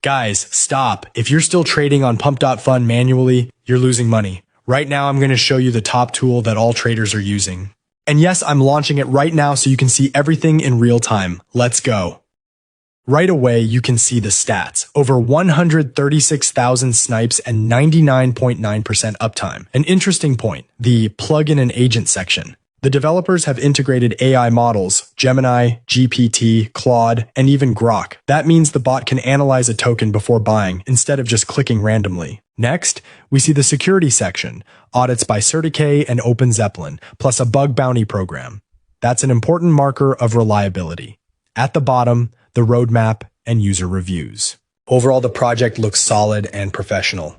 Guys, stop. If you're still trading on pump.fun manually, you're losing money. Right now, I'm going to show you the top tool that all traders are using. And yes, I'm launching it right now so you can see everything in real time. Let's go. Right away, you can see the stats. Over 136,000 snipes and 99.9% uptime. An interesting point, the plugin and agent section. The developers have integrated AI models, Gemini, GPT, Claude, and even Grok. That means the bot can analyze a token before buying, instead of just clicking randomly. Next, we see the security section, audits by Certicay and OpenZeppelin, plus a bug bounty program. That's an important marker of reliability. At the bottom, the roadmap and user reviews. Overall, the project looks solid and professional.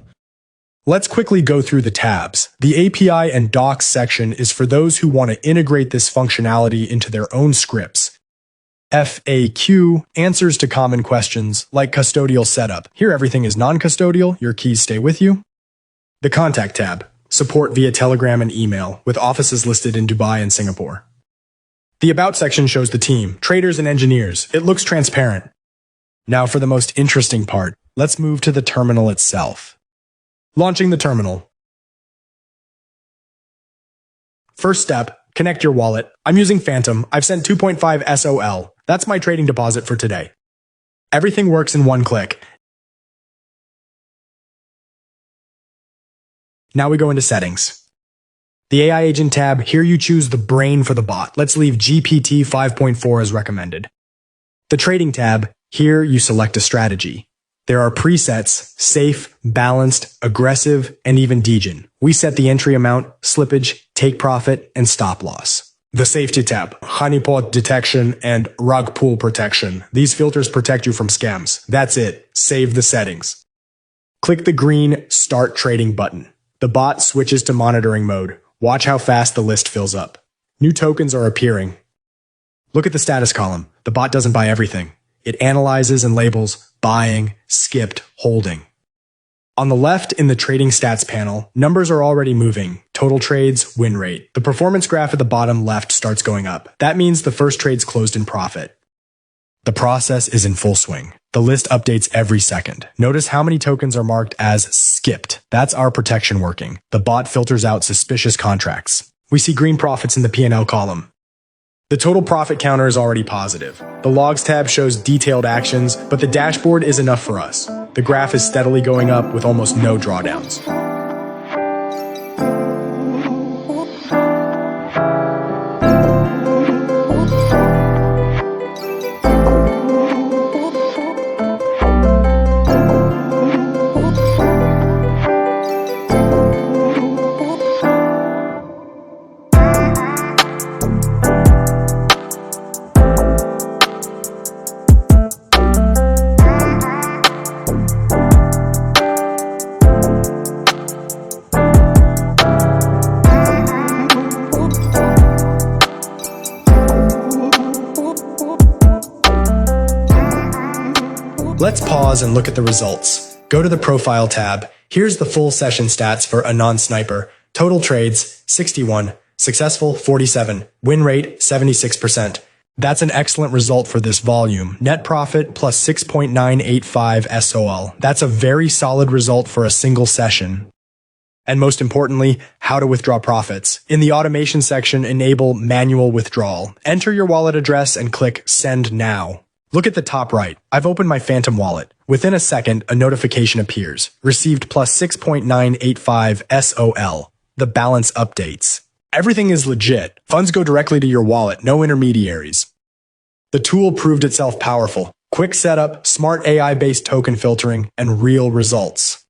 Let's quickly go through the tabs. The API and docs section is for those who want to integrate this functionality into their own scripts. FAQ, answers to common questions, like custodial setup. Here everything is non-custodial, your keys stay with you. The Contact tab, support via Telegram and email, with offices listed in Dubai and Singapore. The About section shows the team, traders and engineers. It looks transparent. Now for the most interesting part, let's move to the terminal itself. Launching the terminal. First step, connect your wallet. I'm using Phantom. I've sent 2.5 SOL. That's my trading deposit for today. Everything works in one click. Now we go into settings. The AI agent tab, here you choose the brain for the bot. Let's leave GPT 5.4 as recommended. The trading tab, here you select a strategy. There are presets, safe, balanced, aggressive, and even degen. We set the entry amount, slippage, take profit, and stop loss. The safety tab, honeypot detection and rug pull protection. These filters protect you from scams. That's it. Save the settings. Click the green Start Trading button. The bot switches to monitoring mode. Watch how fast the list fills up. New tokens are appearing. Look at the status column. The bot doesn't buy everything. It analyzes and labels buying, skipped, holding. On the left in the trading stats panel, numbers are already moving. Total trades, win rate. The performance graph at the bottom left starts going up. That means the first trade's closed in profit. The process is in full swing. The list updates every second. Notice how many tokens are marked as skipped. That's our protection working. The bot filters out suspicious contracts. We see green profits in the P&L column. The total profit counter is already positive. The Logs tab shows detailed actions, but the dashboard is enough for us. The graph is steadily going up with almost no drawdowns. Let's pause and look at the results. Go to the Profile tab. Here's the full session stats for a non-sniper. Total trades, 61. Successful, 47. Win rate, 76%. That's an excellent result for this volume. Net profit plus 6.985 SOL. That's a very solid result for a single session. And most importantly, how to withdraw profits. In the automation section, enable manual withdrawal. Enter your wallet address and click Send Now. Look at the top right. I've opened my Phantom wallet. Within a second, a notification appears. Received plus 6.985 SOL. The balance updates. Everything is legit. Funds go directly to your wallet, no intermediaries. The tool proved itself powerful. Quick setup, smart AI-based token filtering, and real results.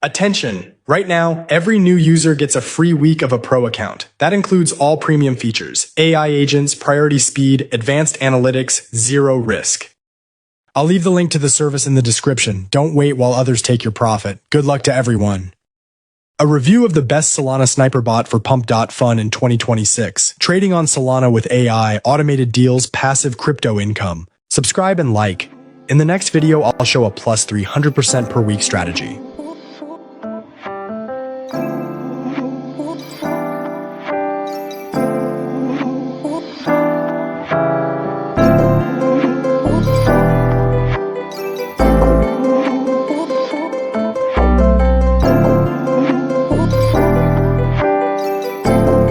Attention! Right now, every new user gets a free week of a pro account. That includes all premium features, AI agents, priority speed, advanced analytics, zero risk. I'll leave the link to the service in the description. Don't wait while others take your profit. Good luck to everyone. A review of the best Solana Sniper Bot for Pump.Fun in 2026. Trading on Solana with AI, automated deals, passive crypto income. Subscribe and like. In the next video, I'll show a plus 300% per week strategy. you.